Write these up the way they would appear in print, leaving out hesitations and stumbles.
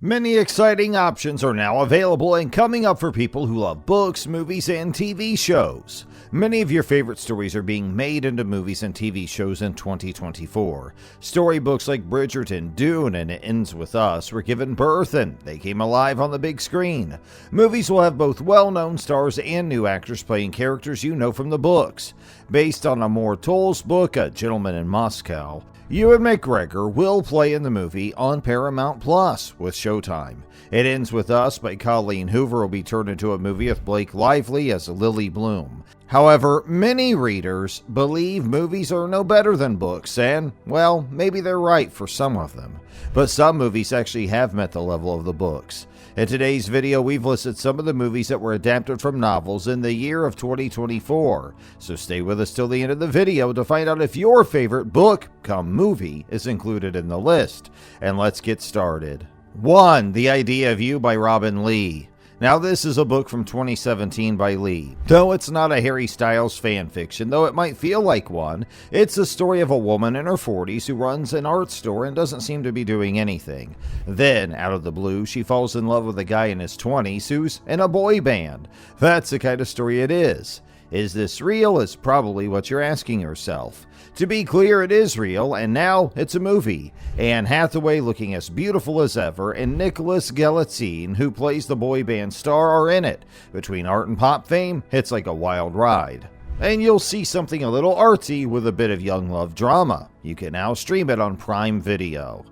Many exciting options are now available and coming up for people who love books, movies, and TV shows. Many of your favorite stories are being made into movies and TV shows in 2024. Storybooks like Bridgerton, Dune, and It Ends With Us were given birth and they came alive on the big screen. Movies will have both well-known stars and new actors playing characters you know from the books. Based on Amor Towles' book, A Gentleman in Moscow, Ewan McGregor will play in the movie on Paramount Plus with Showtime. It Ends With Us by Colleen Hoover will be turned into a movie with Blake Lively as Lily Bloom. However, many readers believe movies are no better than books, and, well, maybe they're right for some of them. But some movies actually have met the level of the books. In today's video, we've listed some of the movies that were adapted from novels in the year of 2024. So stay with us till the end of the video to find out if your favorite book, come movie, is included in the list. And let's get started. 1. The Idea of You by Robin Lee. Now this is a book from 2017 by Lee. Though it's not a Harry Styles fan fiction, though it might feel like one, it's a story of a woman in her 40s who runs an art store and doesn't seem to be doing anything. Then, out of the blue, she falls in love with a guy in his 20s who's in a boy band. That's the kind of story it is. Is this real? Is probably what you're asking yourself. To be clear, it is real, and now it's a movie. Anne Hathaway looking as beautiful as ever, and Nicholas Galitzine, who plays the boy band star, are in it. Between art and pop fame, it's like a wild ride. And you'll see something a little artsy with a bit of young love drama. You can now stream it on Prime Video.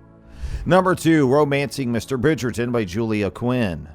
Number 2, Romancing Mr. Bridgerton by Julia Quinn.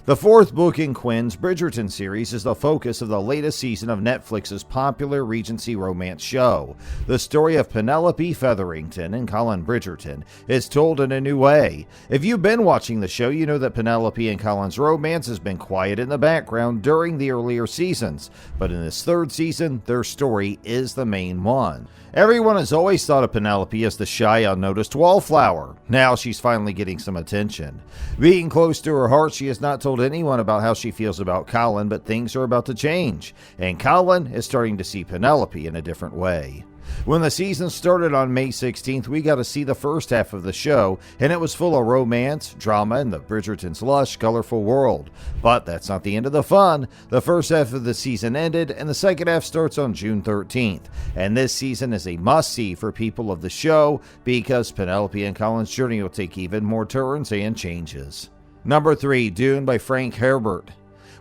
The fourth book in Quinn's Bridgerton series is the focus of the latest season of Netflix's popular Regency romance show. The story of Penelope Featherington and Colin Bridgerton is told in a new way. If you've been watching the show, you know that Penelope and Colin's romance has been quiet in the background during the earlier seasons, but in this third season, their story is the main one. Everyone has always thought of Penelope as the shy, unnoticed wallflower. Now she's finally getting some attention. Being close to her heart, she has not told anyone about how she feels about Colin, but things are about to change, and Colin is starting to see Penelope in a different way. When the season started on May 16th, we got to see the first half of the show, and it was full of romance, drama, and the Bridgerton's lush, colorful world. But that's not the end of the fun. The first half of the season ended, and the second half starts on June 13th. And this season is a must-see for people of the show, because Penelope and Colin's journey will take even more turns and changes. Number 3, Dune by Frank Herbert.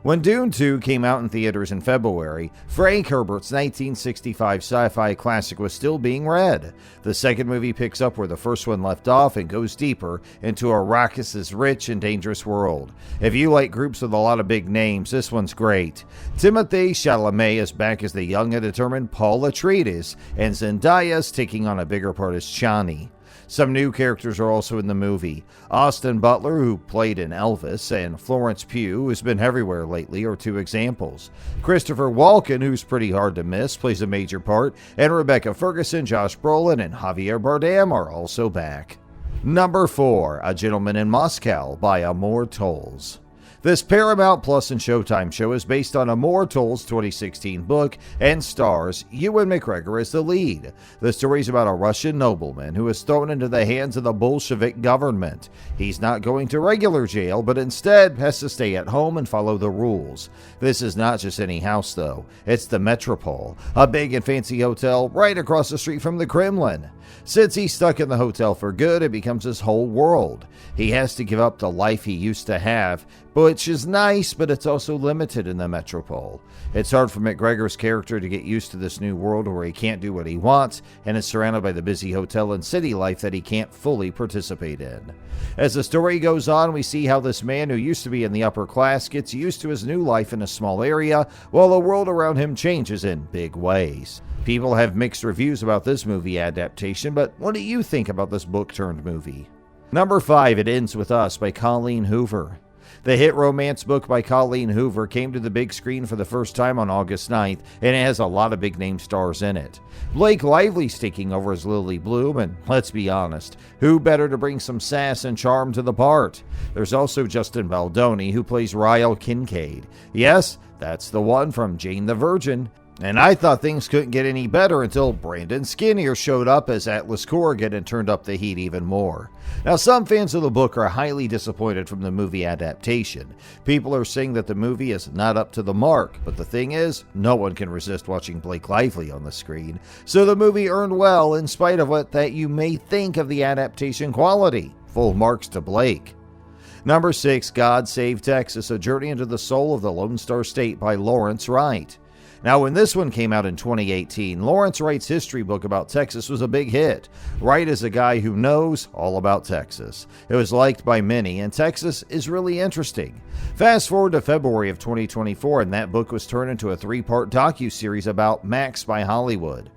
When Dune 2 came out in theaters in February, Frank Herbert's 1965 sci-fi classic was still being read. The second movie picks up where the first one left off and goes deeper into Arrakis' rich and dangerous world. If you like groups with a lot of big names, this one's great. Timothée Chalamet is back as the young and determined Paul Atreides, and Zendaya's taking on a bigger part as Chani. Some new characters are also in the movie. Austin Butler, who played in Elvis, and Florence Pugh, who's been everywhere lately, are two examples. Christopher Walken, who's pretty hard to miss, plays a major part, and Rebecca Ferguson, Josh Brolin, and Javier Bardem are also back. Number 4, A Gentleman in Moscow by Amor Towles. This Paramount Plus and Showtime show is based on Amor Towles' 2016 book and stars Ewan McGregor as the lead. The story is about a Russian nobleman who is thrown into the hands of the Bolshevik government. He's not going to regular jail, but instead has to stay at home and follow the rules. This is not just any house, though. It's the Metropole, a big and fancy hotel right across the street from the Kremlin. Since he's stuck in the hotel for good, it becomes his whole world. He has to give up the life he used to have, which is nice, but it's also limited in the Metropole. It's hard for McGregor's character to get used to this new world where he can't do what he wants and is surrounded by the busy hotel and city life that he can't fully participate in. As the story goes on, we see how this man who used to be in the upper class gets used to his new life in a small area, while the world around him changes in big ways. People have mixed reviews about this movie adaptation, but what do you think about this book turned movie? Number 5, It Ends With Us by Colleen Hoover. The hit romance book by Colleen Hoover came to the big screen for the first time on August 9th, and it has a lot of big-name stars in it. Blake Lively's taking over as Lily Bloom, and let's be honest, who better to bring some sass and charm to the part? There's also Justin Baldoni, who plays Ryle Kincaid. Yes, that's the one from Jane the Virgin. And I thought things couldn't get any better until Brandon Skinner showed up as Atlas Corrigan and turned up the heat even more. Now, some fans of the book are highly disappointed from the movie adaptation. People are saying that the movie is not up to the mark, but the thing is, no one can resist watching Blake Lively on the screen. So the movie earned well in spite of what that you may think of the adaptation quality. Full marks to Blake. Number 6, God Save Texas, A Journey into the Soul of the Lone Star State by Lawrence Wright. Now, when this one came out in 2018, Lawrence Wright's history book about Texas was a big hit. Wright is a guy who knows all about Texas. It was liked by many, and Texas is really interesting. Fast forward to February of 2024, and that book was turned into a 3-part docuseries about Max by Hollywood.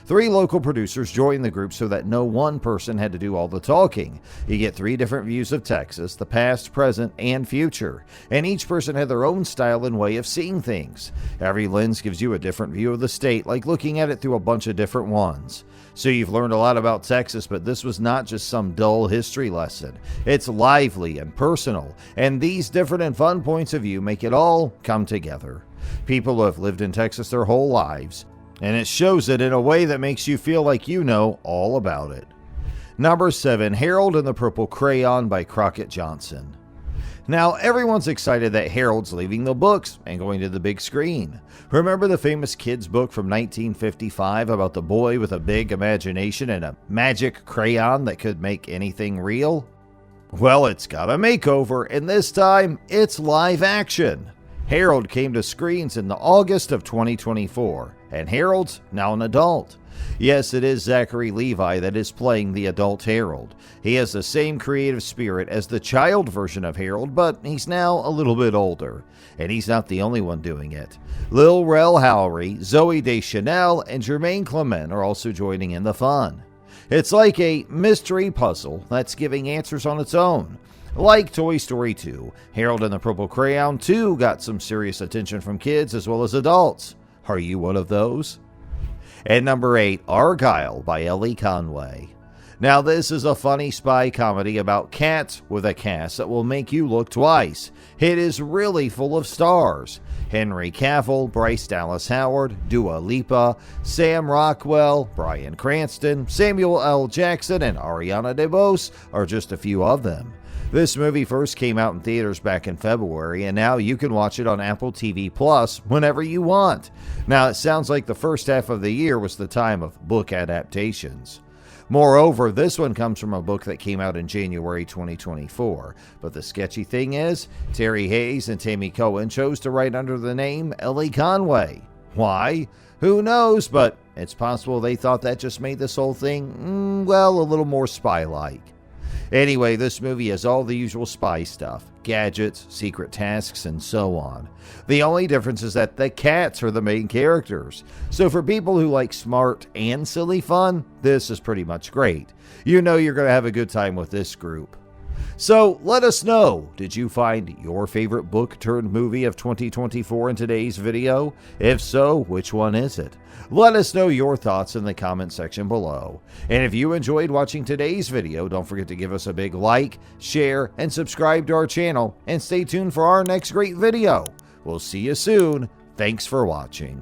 3 local producers joined the group so that no one person had to do all the talking. You get 3 different views of Texas, the past, present, and future. And each person had their own style and way of seeing things. Every lens gives you a different view of the state, like looking at it through a bunch of different ones. So you've learned a lot about Texas, but this was not just some dull history lesson. It's lively and personal, and these different and fun points of view make it all come together. People who have lived in Texas their whole lives, and it shows it in a way that makes you feel like you know all about it. Number 7, Harold and the Purple Crayon by Crockett Johnson. Now, everyone's excited that Harold's leaving the books and going to the big screen. Remember the famous kids' book from 1955 about the boy with a big imagination and a magic crayon that could make anything real? Well, it's got a makeover, and this time, it's live action. Harold came to screens in the August of 2024, and Harold's now an adult. Yes, it is Zachary Levi that is playing the adult Harold. He has the same creative spirit as the child version of Harold, but he's now a little bit older. And he's not the only one doing it. Lil Rel Howery, Zoe Deschanel, and Jermaine Clement are also joining in the fun. It's like a mystery puzzle that's giving answers on its own. Like Toy Story 2, Harold and the Purple Crayon 2 got some serious attention from kids as well as adults. Are you one of those? And number 8, Argyle by Ellie Conway. Now, this is a funny spy comedy about cats with a cast that will make you look twice. It is really full of stars. Henry Cavill, Bryce Dallas Howard, Dua Lipa, Sam Rockwell, Bryan Cranston, Samuel L. Jackson, and Ariana DeBose are just a few of them. This movie first came out in theaters back in February, and now you can watch it on Apple TV Plus whenever you want. Now, it sounds like the first half of the year was the time of book adaptations. Moreover, this one comes from a book that came out in January 2024. But the sketchy thing is, Terry Hayes and Tammy Cohen chose to write under the name Ellie Conway. Why? Who knows, but it's possible they thought that just made this whole thing, a little more spy-like. Anyway, this movie has all the usual spy stuff, gadgets, secret tasks, and so on. The only difference is that the cats are the main characters. So for people who like smart and silly fun, this is pretty much great. You know you're going to have a good time with this group. So let us know, did you find your favorite book turned movie of 2024 in today's video? If so, which one is it? Let us know your thoughts in the comment section below. And if you enjoyed watching today's video, don't forget to give us a big like, share, and subscribe to our channel, and stay tuned for our next great video. We'll see you soon. Thanks for watching.